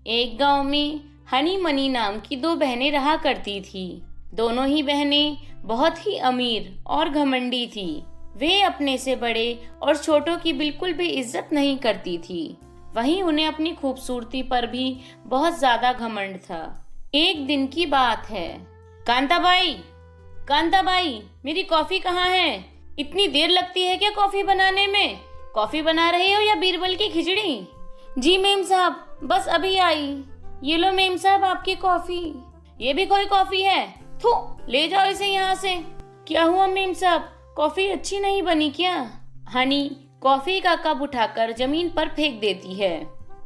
एक गांव में हनी मनी नाम की दो बहनें रहा करती थी। दोनों ही बहनें बहुत ही अमीर और घमंडी थी। वे अपने से बड़े और छोटों की बिल्कुल भी इज्जत नहीं करती थी। वहीं उन्हें अपनी खूबसूरती पर भी बहुत ज्यादा घमंड था। एक दिन की बात है। कांताबाई, कांताबाई, मेरी कॉफी कहाँ है? इतनी देर लगती है क्या कॉफी बनाने में? कॉफी बना रही हो या बीरबल की खिचड़ी? जी मेम साहब, बस अभी आई। ये लो मेम साहब आपकी कॉफी। ये भी कोई कॉफी है? थू, ले जाओ इसे यहाँ से। क्या हुआ मेम साहब, कॉफी अच्छी नहीं बनी क्या? हनी कॉफी का कप उठाकर जमीन पर फेंक देती है।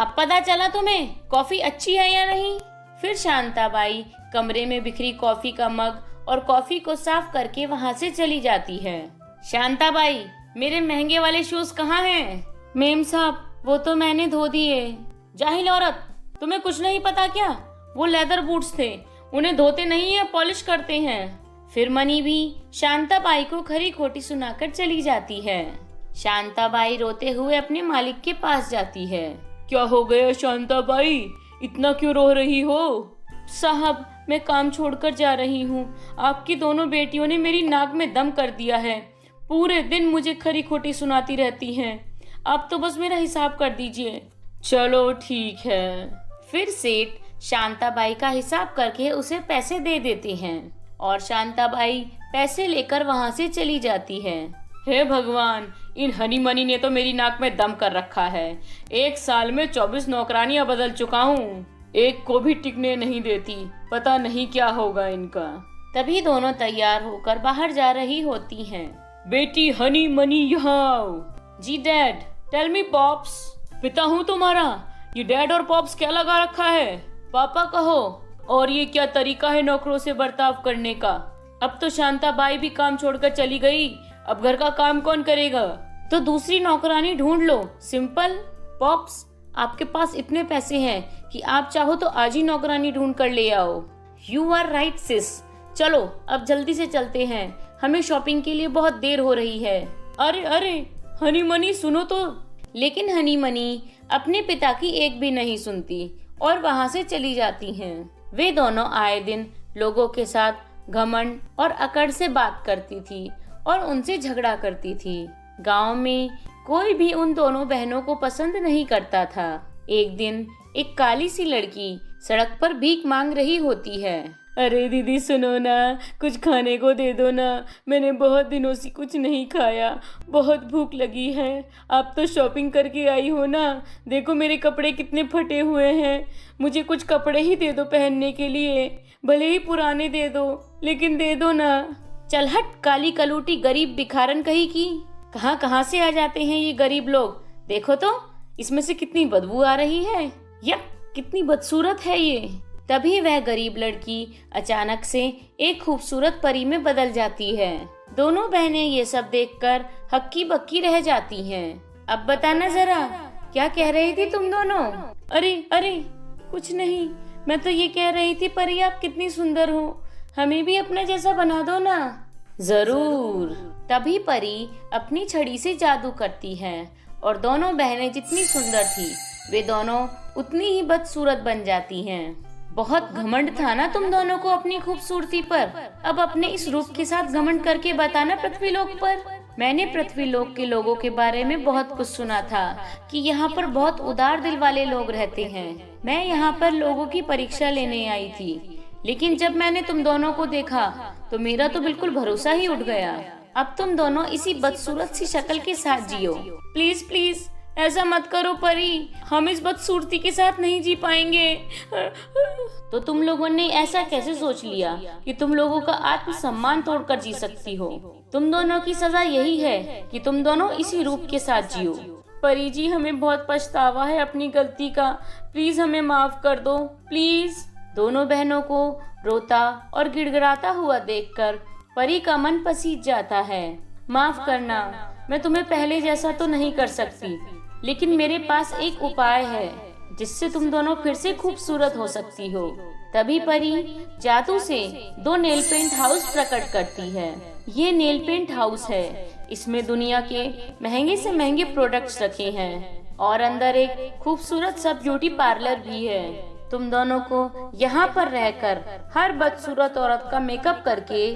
अब पता चला तुम्हें कॉफी अच्छी है या नहीं? फिर शांताबाई कमरे में बिखरी कॉफी का मग और कॉफी को साफ करके वहाँ से चली जाती है। शांताबाई, मेरे महंगे वाले शूज कहाँ हैं? मेम साहब, वो तो मैंने धो दिए। जाहिल औरत, तुम्हें कुछ नहीं पता क्या? वो लेदर बूट्स थे, उन्हें धोते नहीं है, पॉलिश करते हैं। फिर मनी भी शांताबाई को खरी खोटी सुनाकर चली जाती है। शांताबाई रोते हुए अपने मालिक के पास जाती है। क्या हो गया शांताबाई, इतना क्यों रो रही हो? साहब, मैं काम छोड़कर जा रही हूँ। आपकी दोनों बेटियों ने मेरी नाक में दम कर दिया है। पूरे दिन मुझे खरी खोटी सुनाती रहती हैं। आप तो बस मेरा हिसाब कर दीजिए। चलो ठीक है। फिर सेठ शांताबाई का हिसाब करके उसे पैसे दे देते हैं और शांताबाई पैसे लेकर वहाँ से चली जाती है। हे भगवान, इन हनी मनी ने तो मेरी नाक में दम कर रखा है। एक साल में 24 नौकरानियां बदल चुका हूँ, एक को भी टिकने नहीं देती। पता नहीं क्या होगा इनका। तभी दोनों तैयार होकर बाहर जा रही होती हैं। बेटी हनी मनी यहाँ आओ। जी डैड। Tell me pops. पिता हूँ तुम्हारा, ये डैड और पॉप्स क्या लगा रखा है? पापा कहो। और ये क्या तरीका है नौकरों से बर्ताव करने का? अब तो शांताबाई भी काम छोड़कर चली गई, अब घर का काम कौन करेगा? तो दूसरी नौकरानी ढूंढ लो, सिंपल। पॉप्स, आपके पास इतने पैसे हैं कि आप चाहो तो आज ही नौकरानी ढूंढ कर ले आओ। यू आर राइट सिस। चलो अब जल्दी से चलते हैं, हमें शॉपिंग के लिए बहुत देर हो रही है। अरे अरे हनी मनी सुनो तो। लेकिन हनी मनी अपने पिता की एक भी नहीं सुनती और वहाँ से चली जाती हैं। वे दोनों आए दिन लोगों के साथ घमंड और अकड़ से बात करती थी और उनसे झगड़ा करती थी। गांव में कोई भी उन दोनों बहनों को पसंद नहीं करता था। एक दिन एक काली सी लड़की सड़क पर भीख मांग रही होती है। अरे दीदी सुनो ना, कुछ खाने को दे दो ना, मैंने बहुत दिनों से कुछ नहीं खाया, बहुत भूख लगी है। आप तो शॉपिंग करके आई हो ना, देखो मेरे कपड़े कितने फटे हुए हैं, मुझे कुछ कपड़े ही दे दो पहनने के लिए, भले ही पुराने दे दो, लेकिन दे दो ना। चल हट काली कलूटी गरीब भिखारन कहीं की। कहाँ कहाँ से आ जाते हैं ये गरीब लोग, देखो तो इसमें से कितनी बदबू आ रही है, या कितनी बदसूरत है ये। तभी वह गरीब लड़की अचानक से एक खूबसूरत परी में बदल जाती है। दोनों बहनें ये सब देखकर हक्की बक्की रह जाती हैं। अब बताना जरा, क्या कह रही थी तुम दोनों? अरे अरे कुछ नहीं, मैं तो ये कह रही थी परी आप कितनी सुंदर हो, हमें भी अपने जैसा बना दो ना। जरूर। तभी परी अपनी छड़ी से जादू करती है और दोनों बहनें जितनी सुंदर थी वे दोनों उतनी ही बदसूरत बन जाती हैं। बहुत घमंड था ना तुम दोनों को अपनी खूबसूरती पर, अब अपने इस रूप के साथ घमंड करके बताना पृथ्वीलोक पर। मैंने पृथ्वीलोक के लोगों के बारे में बहुत कुछ सुना था कि यहाँ पर बहुत उदार दिल वाले लोग रहते हैं। मैं यहाँ पर लोगों की परीक्षा लेने आई थी, लेकिन जब मैंने तुम दोनों को देखा तो मेरा तो बिल्कुल भरोसा ही उठ गया। अब तुम दोनों इसी बदसूरत सी शक्ल के साथ जियो। प्लीज प्लीज ऐसा मत करो परी, हम इस बदसूरती के साथ नहीं जी पाएंगे। तो तुम लोगों ने ऐसा कैसे सोच लिया कि तुम लोगों का आत्मसम्मान तोड़कर जी सकती हो? तुम दोनों की सजा यही है कि तुम दोनों इसी रूप के साथ जियो। परी जी, हमें बहुत पछतावा है अपनी गलती का, प्लीज हमें माफ कर दो प्लीज। दोनों बहनों को रोता और गिड़गिड़ाता हुआ देखकर परी का मन पसीज जाता है। माफ करना, मैं तुम्हें पहले जैसा तो नहीं कर सकती, लेकिन मेरे पास एक उपाय है जिससे तुम दोनों फिर से खूबसूरत हो सकती हो। तभी परी जादू से 2 नेल पेंट हाउस प्रकट करती है। ये नेल पेंट हाउस है, इसमें दुनिया के महंगे से महंगे प्रोडक्ट्स रखे हैं और अंदर एक खूबसूरत सा ब्यूटी पार्लर भी है। तुम दोनों को यहाँ पर रहकर हर बदसूरत औरत का मेकअप करके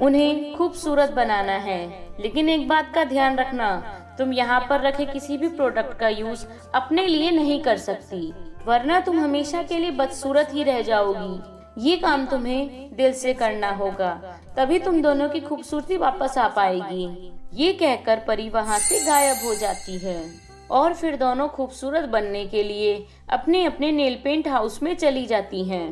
उन्हें खूबसूरत बनाना है। लेकिन एक बात का ध्यान रखना, तुम यहाँ पर रखे किसी भी प्रोडक्ट का यूज अपने लिए नहीं कर सकती, वरना तुम हमेशा के लिए बदसूरत ही रह जाओगी। ये काम तुम्हें दिल से करना होगा, तभी तुम दोनों की खूबसूरती वापस आ पाएगी। ये कहकर परी वहाँ से गायब हो जाती है और फिर दोनों खूबसूरत बनने के लिए अपने अपने नेल पेंट हाउस में चली जाती हैं।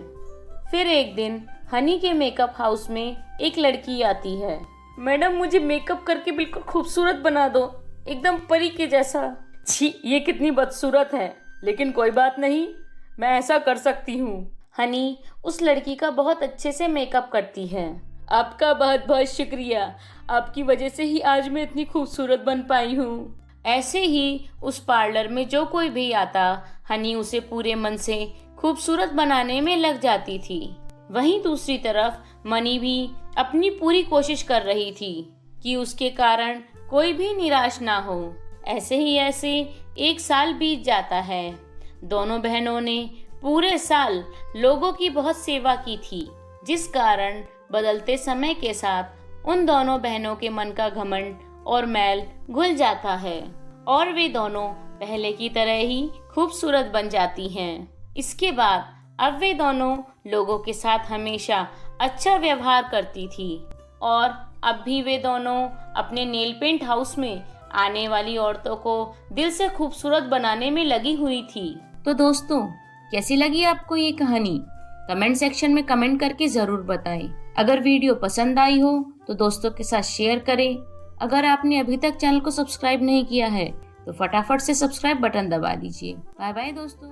फिर एक दिन हनी के मेकअप हाउस में एक लड़की आती है। मैडम, मुझे मेकअप करके बिल्कुल खूबसूरत बना दो, एकदम परी के जैसा। छी, ये कितनी बदसूरत है, लेकिन कोई बात नहीं, मैं ऐसा कर सकती हूँ। हनी उस लड़की का बहुत अच्छे से मेकअप करती है। आपका बहुत बहुत शुक्रिया, आपकी वजह से ही आज मैं इतनी खूबसूरत बन पाई हूँ। ऐसे ही उस पार्लर में जो कोई भी आता, हनी उसे पूरे मन से खूबसूरत बनाने में लग जाती थी। वहीं दूसरी तरफ मनी भी अपनी पूरी कोशिश कर रही थी कि उसके कारण कोई भी निराश ना हो। ऐसे एक साल बीत जाता है। दोनों बहनों ने पूरे साल लोगों की बहुत सेवा की थी, जिस कारण बदलते समय के साथ उन दोनों बहनों के मन का घमंड और मैल घुल जाता है और वे दोनों पहले की तरह ही खूबसूरत बन जाती हैं। इसके बाद अब वे दोनों लोगों के साथ हमेशा अच्छा व्यवहार करती थी और अब भी वे दोनों अपने नेल पेंट हाउस में आने वाली औरतों को दिल से खूबसूरत बनाने में लगी हुई थी। तो दोस्तों, कैसी लगी आपको ये कहानी? कमेंट सेक्शन में कमेंट करके जरूर बताएं। अगर वीडियो पसंद आई हो तो दोस्तों के साथ शेयर करें। अगर आपने अभी तक चैनल को सब्सक्राइब नहीं किया है तो फटाफट से सब्सक्राइब बटन दबा दीजिए। बाय बाय दोस्तों।